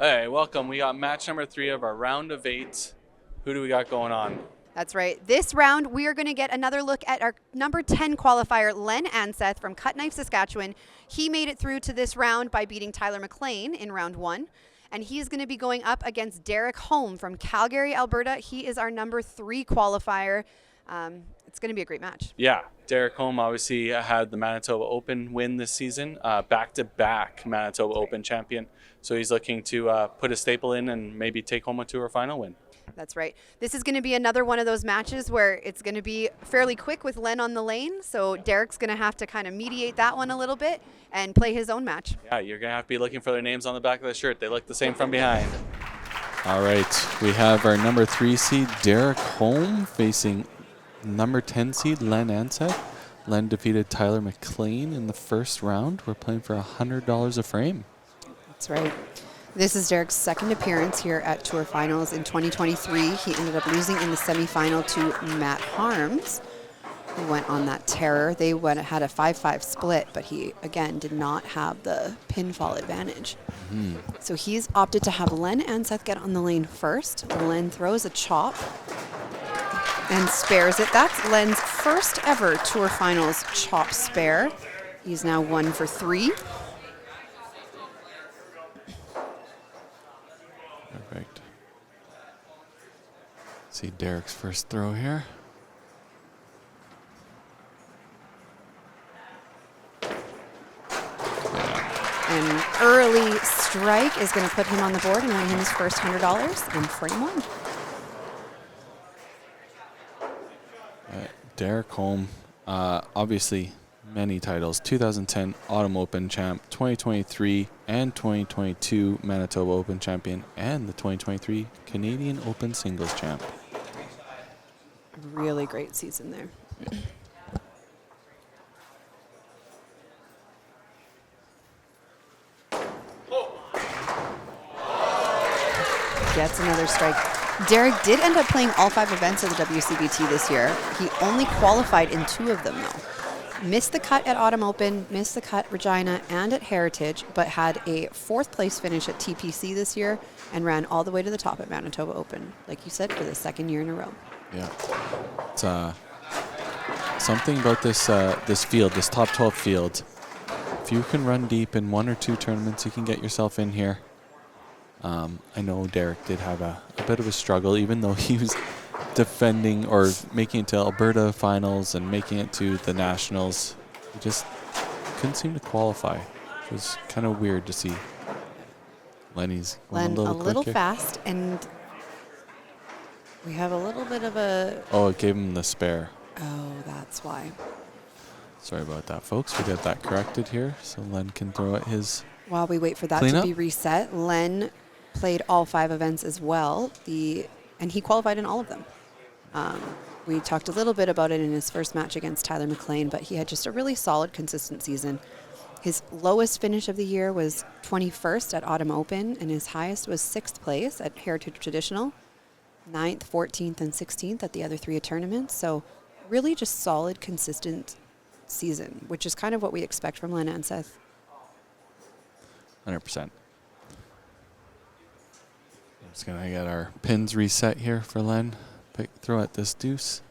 Hey, welcome. We got match number 3 of our round of 8. Who do we got going on? That's right. This round, we are going to get another look at our number 10 qualifier, Len Anseth from Cutknife, Saskatchewan. He made it through to this round by beating Tyler McLean in round 1. And he's going to be going up against Derek Holm from Calgary, Alberta. He is our number 3 qualifier. It's going to be a great match. Yeah, Derek Holm obviously had the Manitoba Open win this season, back-to-back Manitoba Open champion. So he's looking to put a staple in and maybe take home a tour final win. That's right. This is going to be another one of those matches where it's going to be fairly quick with Len on the lane. So Derek's going to have to kind of mediate that one a little bit and play his own match. Yeah, you're going to have to be looking for their names on the back of the shirt. They look the same from behind. All right, we have our number 3 seed, Derek Holm, facing number 10 seed, Len Anseth. Len defeated Tyler McLean in the first round. We're playing for $100 a frame. That's right. This is Derek's second appearance here at Tour Finals in 2023. He ended up losing in the semifinal to Matt Harms, who went on that terror. They had a 5-5 split, but he, again, did not have the pinfall advantage. So he's opted to have Len Anseth get on the lane first. Len throws a chop and spares it. That's Len's first ever Tour Finals chop spare. He's now 1 for 3. Perfect. See Derek's first throw here. An early strike is going to put him on the board and win him his first $100 in frame 1. Derek Holm, obviously many titles, 2010 Autumn Open champ, 2023 and 2022 Manitoba Open champion, and the 2023 Canadian Open singles champ. Really great season there. Gets another strike. Derek did end up playing all 5 events of the WCBT this year. He only qualified in 2 of them, though. Missed the cut at Autumn Open, missed the cut at Regina and at Heritage, but had a 4th place finish at TPC this year and ran all the way to the top at Manitoba Open, like you said, for the 2nd year in a row. Yeah, it's something about this this field, this top 12 field. If you can run deep in 1 or 2 tournaments, you can get yourself in here. I know Derek did have a bit of a struggle, even though he was defending or making it to Alberta finals and making it to the nationals. He just couldn't seem to qualify. It was kind of weird to see. Lenny's Len a a little here. fast, and we have a little bit of a... Oh, it gave him the spare. Oh, that's why. Sorry about that, folks. We got that corrected here, so Len can throw at his... While we wait for that Clean to up. be reset, Len played all 5 events as well, and he qualified in all of them. We talked a little bit about it in his first match against Tyler McLean, but he had just a really solid, consistent season. His lowest finish of the year was 21st at Autumn Open, and his highest was 6th place at Heritage Traditional, 9th, 14th, and 16th at the other 3 tournaments. So really just solid, consistent season, which is kind of what we expect from Len Anseth. 100%. I'm just going to get our pins reset here for Len. Throw at this deuce.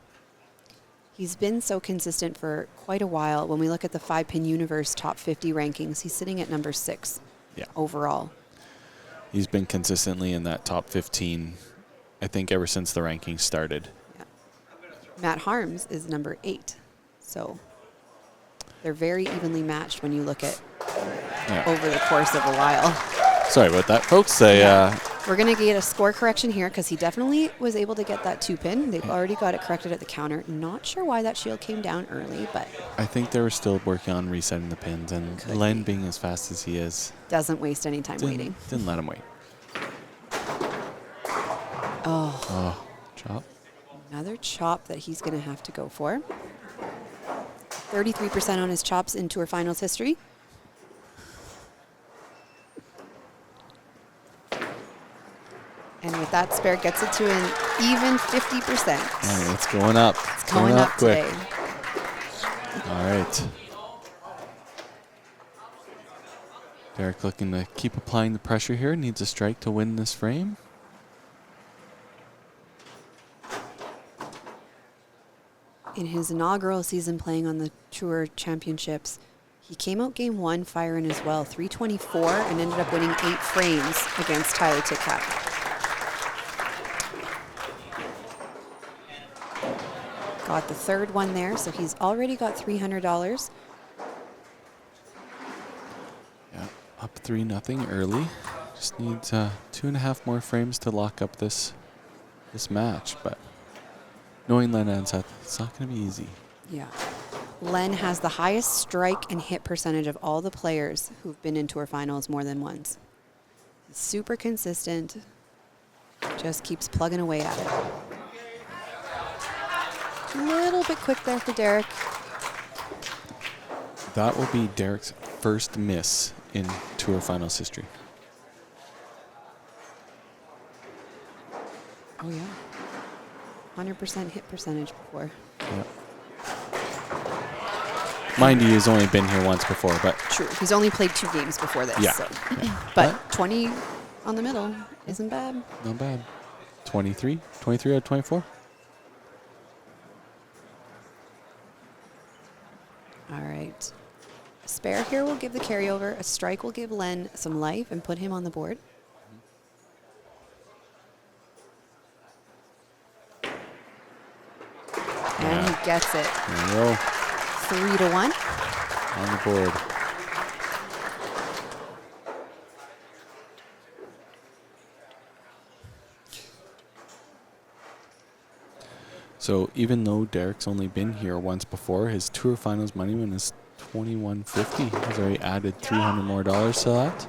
He's been so consistent for quite a while. When we look at the 5-pin universe top 50 rankings, he's sitting at number 6 overall. He's been consistently in that top 15, I think, ever since the rankings started. Yeah. Matt Harms is number 8. So they're very evenly matched when you look at over the course of a while. Sorry about that, folks. We're going to get a score correction here because he definitely was able to get that 2-pin. They've already got it corrected at the counter. Not sure why that shield came down early, but... I think they were still working on resetting the pins, and Len, being as fast as he is... Doesn't waste any time waiting. Didn't let him wait. Oh, chop. Another chop that he's going to have to go for. 33% on his chops in Tour Finals history. And with that spare, gets it to an even 50%. Oh, it's going up. It's going up quick. today. All right. Derek looking to keep applying the pressure here. Needs a strike to win this frame. In his inaugural season playing on the Tour Championships, he came out game 1 firing as well, 324, and ended up winning 8 frames against Tyler Titkat. Got the third one there, so he's already got $300. Yeah, up 3-0 early. Just needs 2.5 more frames to lock up this match, but knowing Len Anseth, it's not going to be easy. Yeah. Len has the highest strike and hit percentage of all the players who've been in Tour Finals more than once. Super consistent, just keeps plugging away at it. A little bit quick there for Derek. That will be Derek's first miss in Tour Finals history. Oh, yeah. 100% hit percentage before. Yep. Mind you, he's only been here once before, but... True. He's only played 2 games before this. Yeah. So. Yeah. But 20 on the middle isn't bad. Not bad. 23 out of 24. All right. A spare here will give the carryover. A strike will give Len some life and put him on the board. And he gets it. There you go. 3-1. On the board. So even though Derek's only been here once before, his Tour Finals money win is $21.50. He's already added $300 more to that.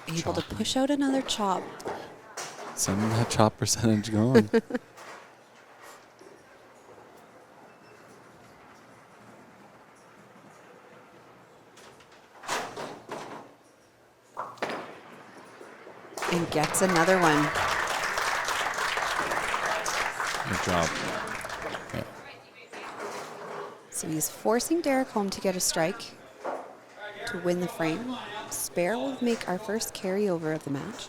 Able to push out another chop. Sending that chop percentage going. And gets another one. Good job. Yeah. So he's forcing Derek home to get a strike to win the frame. Spare will make our first carryover of the match.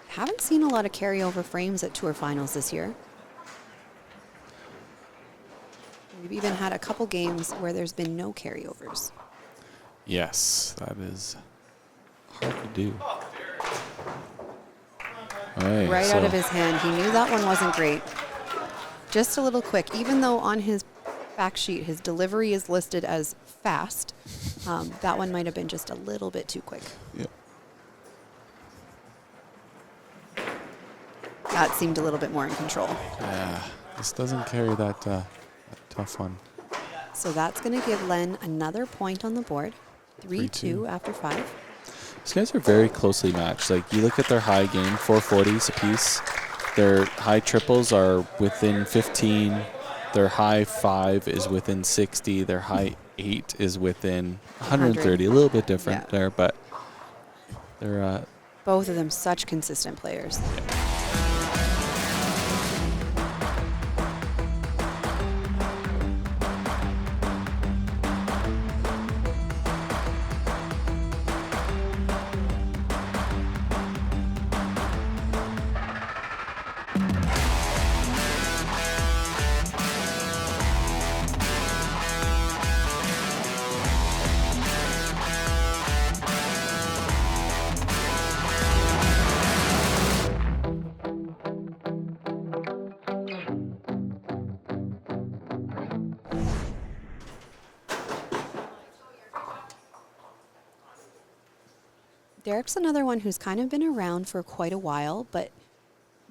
Haven't seen a lot of carryover frames at Tour Finals this year. We've even had a couple games where there's been no carryovers. Yes, that is hard to do. Right out of his hand. He knew that one wasn't great. Just a little quick. Even though on his fact sheet his delivery is listed as fast, that one might have been just a little bit too quick. Yep. That seemed a little bit more in control. Yeah, this doesn't carry that tough one. So that's going to give Len another point on the board. 3-2 after 5. These guys are very closely matched. Like, you look at their high game, 440s apiece. Their high triples are within 15. Their high 5 is within 60. Their high 8 is within 130. A little bit different there, but they're... both of them such consistent players. Derek's another one who's kind of been around for quite a while, but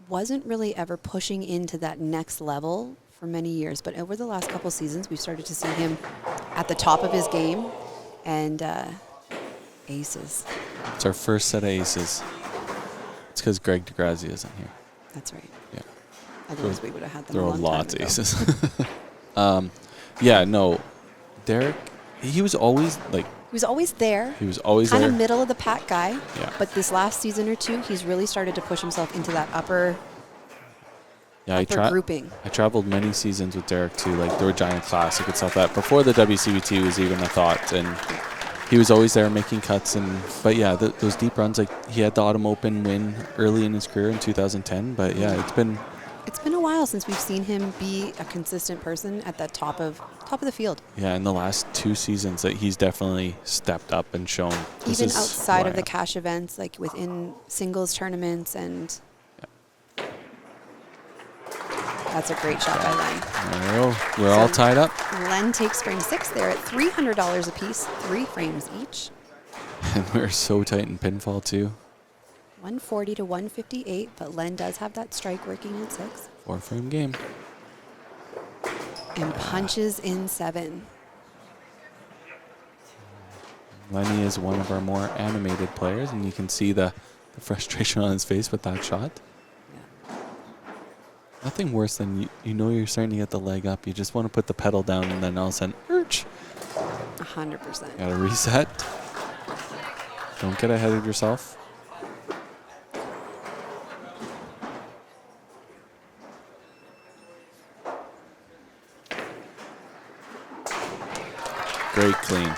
wasn't really ever pushing into that next level for many years. But over the last couple seasons, we've started to see him at the top of his game and aces. It's our first set of aces. It's because Greg DeGrazia isn't here. That's right. Yeah. Otherwise, we would have had them There a were long lots time of ago. aces. Yeah, no. Derek, he was always like... He was always there. He was always kind there. of middle of the pack guy. Yeah. But this last season or two, he's really started to push himself into that upper Yeah, upper grouping. I traveled many seasons with Derek to like the Regina Classic and stuff like that before the WCBT was even a thought, and he was always there making cuts. But yeah, those deep runs, like he had the Autumn Open win early in his career in 2010. But yeah, it's been a while since we've seen him be a consistent person at the top of the field. Yeah, in the last 2 seasons that he's definitely stepped up and shown. Even outside of the cash events, like within singles tournaments, and that's a great shot by Len. We're all tied up. Len takes frame 6 there at $300 apiece, 3 frames each. And we're so tight in pinfall too. 140 to 158, but Len does have that strike working at 6. 4-frame game. And punches in 7. Lenny is one of our more animated players, and you can see the frustration on his face with that shot. Yeah. Nothing worse than you know you're starting to get the leg up. You just want to put the pedal down, and then all of a sudden, 100%. Gotta reset. Don't get ahead of yourself. Great clean.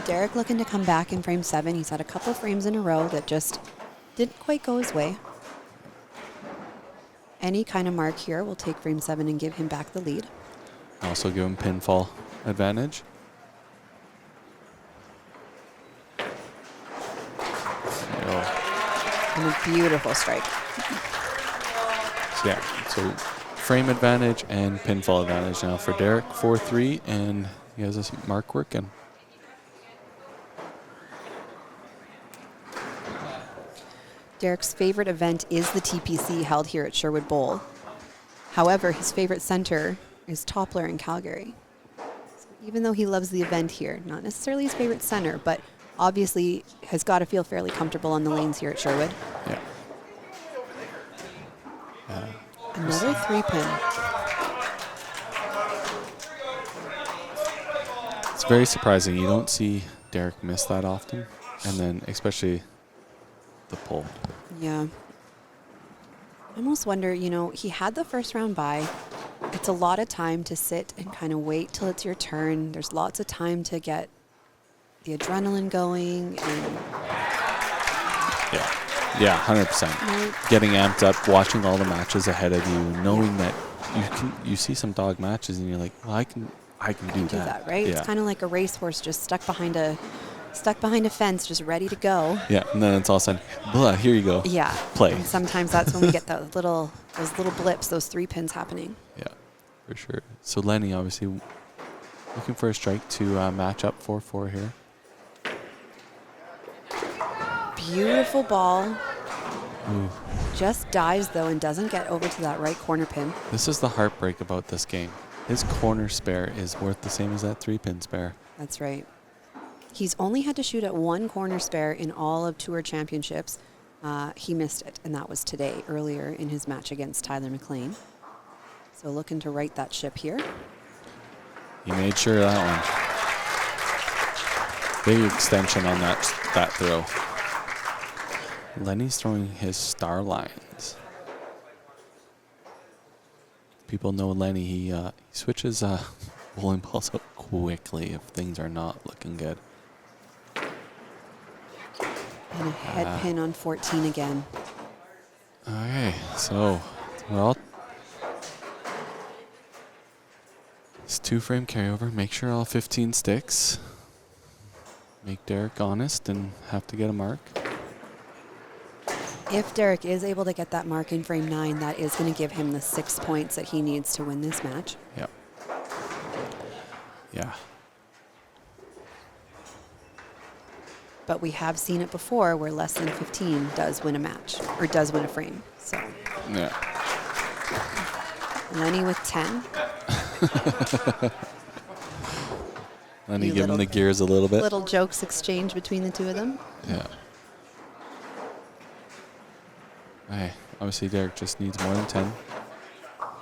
Derek looking to come back in frame 7. He's had a couple frames in a row that just didn't quite go his way. Any kind of mark here will take frame 7 and give him back the lead. Also give him pinfall advantage. And a beautiful strike. So frame advantage and pinfall advantage now for Derek. 4-3, and he has a mark working. Derek's favorite event is the TPC held here at Sherwood Bowl. However, his favorite center is Toppler in Calgary. So even though he loves the event here, not necessarily his favorite center, but obviously has got to feel fairly comfortable on the lanes here at Sherwood. Yeah. Another 3-pin. It's very surprising. You don't see Derek miss that often, and then especially the pull. Yeah. I almost wonder, he had the first round bye. It's a lot of time to sit and kind of wait till it's your turn. There's lots of time to get the adrenaline going. And Yeah, 100%. Getting amped up, watching all the matches ahead of you, knowing that you see some dog matches and you're like, well, I can do that. Right? Yeah. It's kind of like a racehorse just stuck behind a fence, just ready to go. Yeah, and then it's all of a sudden, blah, here you go. Yeah. Play. And sometimes that's when we get those little blips, those 3-pins happening. Yeah, for sure. So Lenny obviously looking for a strike to match up 4-4 here. Beautiful ball. Ooh. Just dives, though, and doesn't get over to that right corner pin. This is the heartbreak about this game. His corner spare is worth the same as that 3-pin spare. That's right. He's only had to shoot at 1 corner spare in all of Tour Championships. He missed it, and that was today, earlier in his match against Tyler McLean. So looking to right that ship here. He made sure of that one. Big extension on that throw. Lenny's throwing his star lines. People know Lenny. He switches bowling balls up quickly if things are not looking good. And a head pin on 14 again. Okay, so it's 2-frame carryover. Make sure all 15 sticks. Make Derek honest and have to get a mark. If Derek is able to get that mark in frame 9, that is going to give him the 6 points that he needs to win this match. Yep. Yeah. But we have seen it before where less than 15 does win a match, or does win a frame. So Yeah. Lenny with 10. Lenny giving the gears a little bit. Little jokes exchanged between the two of them. Yeah. Hey, obviously Derek just needs more than 10,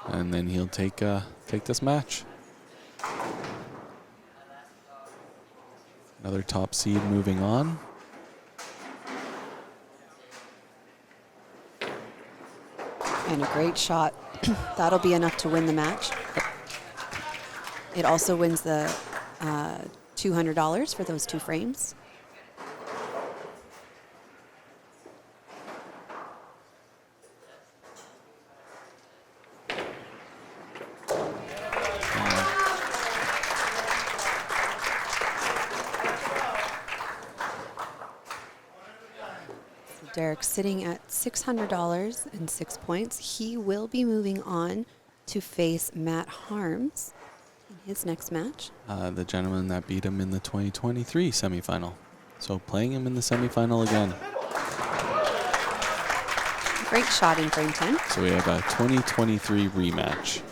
and then he'll take this match. Another top seed moving on. And a great shot. That'll be enough to win the match. It also wins the $200 for those 2 frames. Derek sitting at $600 and 6 points. He will be moving on to face Matt Harms in his next match. The gentleman that beat him in the 2023 semifinal. So playing him in the semifinal again. Great shot in frame 10. So we have a 2023 rematch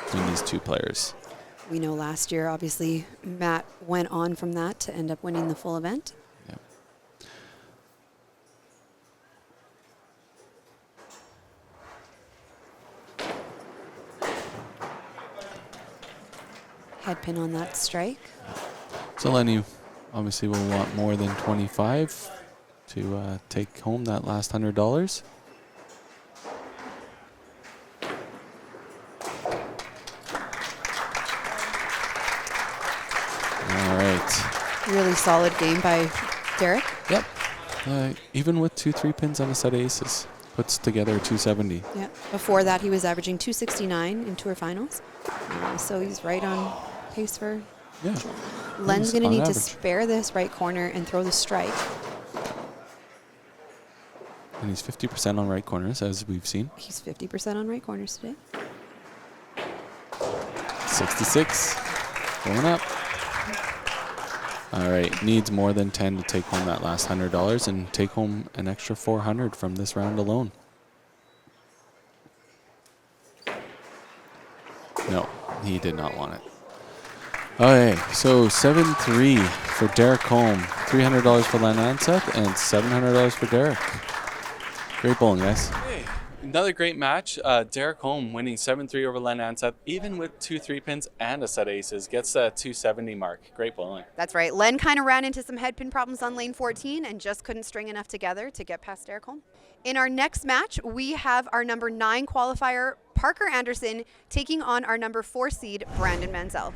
between these 2 players. We know last year, obviously, Matt went on from that to end up winning the full event. Yep. Head pin on that strike. So Lenny obviously will want more than 25 to take home that last $100. All right. Really solid game by Derek. Yep. Even with 2 3-pins and a set of aces, puts together a 270. Yeah. Before that, he was averaging 269 in tour finals. So he's right on pace for. Yeah. Len's going to on need to average. spare this right corner and throw the strike. And he's 50% on right corners, as we've seen. He's 50% on right corners today. 66. Going up. All right. Needs more than 10 to take home that last $100 and take home an extra 400 from this round alone. No, he did not want it. Okay, so 7-3 for Derek Holm, $300 for Len Anseth, and $700 for Derek. Great bowling, guys. Hey, another great match. Derek Holm winning 7-3 over Len Anseth, even with 2 3-pins and a set of aces. Gets a 270 mark. Great bowling. That's right. Len kind of ran into some head pin problems on lane 14 and just couldn't string enough together to get past Derek Holm. In our next match, we have our number 9 qualifier, Parker Anderson, taking on our number 4 seed, Brandon Manziel.